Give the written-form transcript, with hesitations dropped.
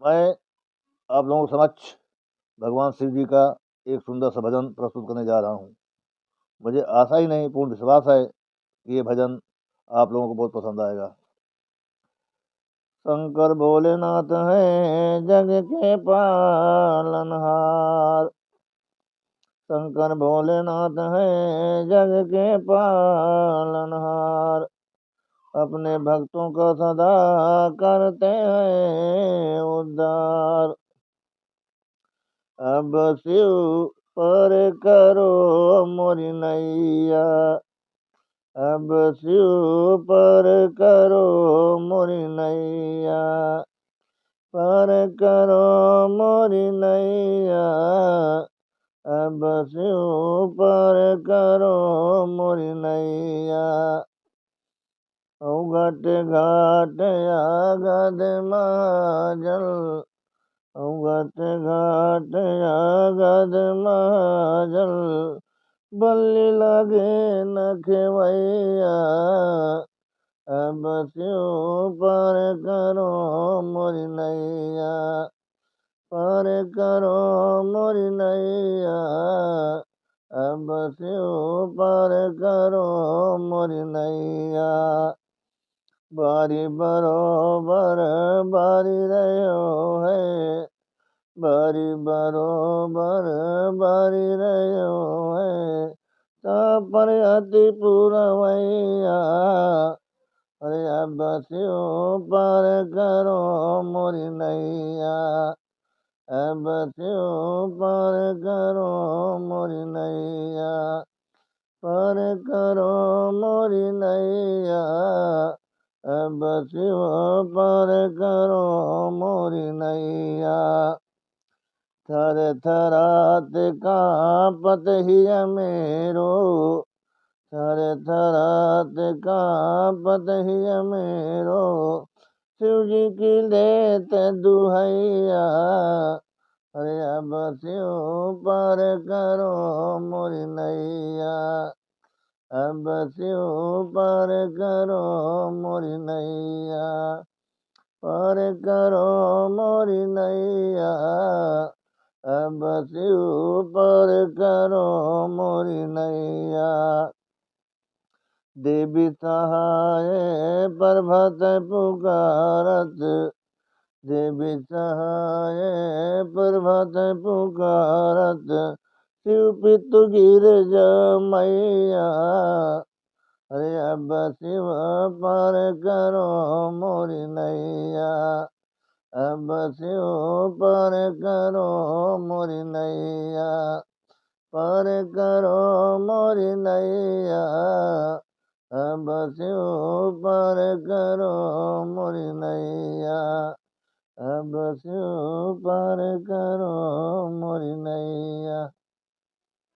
मैं आप लोगों के समक्ष भगवान शिव जी का एक सुंदर सा भजन प्रस्तुत करने जा रहा हूँ। मुझे आशा ही नहीं, पूर्ण विश्वास है कि ये भजन आप लोगों को बहुत पसंद आएगा। शंकर भोलेनाथ है जग के पालनहार। शंकर भोलेनाथ है जग के पालनहार। अपने भक्तों का सदा करते हैं उद्धार। अब शिव पर करो मोरी नैया। अब शिव पर करो मोरी नैया। पर करो मोरी नैया। अब शिव पर करो मोरी नैया। घाट घाट आगद महाजल। घाट घाट आगद महाजल। बल्ली लगे न खेवैया। अब शिव पर करो मोरी नैया। पर करो मोरी नैया। अब शिव पर करो मोरी नैया। बारी बरोबर बारी रहो है। बारी बरोबर बारी रहो है। पर अति पुरवैया। अरे अब शिव पर करो मोरी नैया। अब शिव पर करो मोरी नैया। पर करो मोरी नैया। अब शिव पर करो मोरी नैया। थर थरात कांपत हिय मेरो। थर थरात कांपत हिय मेरो। शिव जी की लेत दुहैया। अरे अब शिव पर करो मोरी नैया। अब शिव पर करो मोरी नैया। पर करो मोरी नैया। अब शिव पर करो मोरी नैया। देवी सहाय पर्वत पुकारत। देवी सहाय पर्वत पुकारत। शिव पितु गिर मैया। अरे अब शिव पर करो मोरी नैया। अब शिव पर करो मोरी नैया। पर करो मोरी नैया। अब शिव पर करो मोरी नैया। अब शिव पर करो मोरी नैया।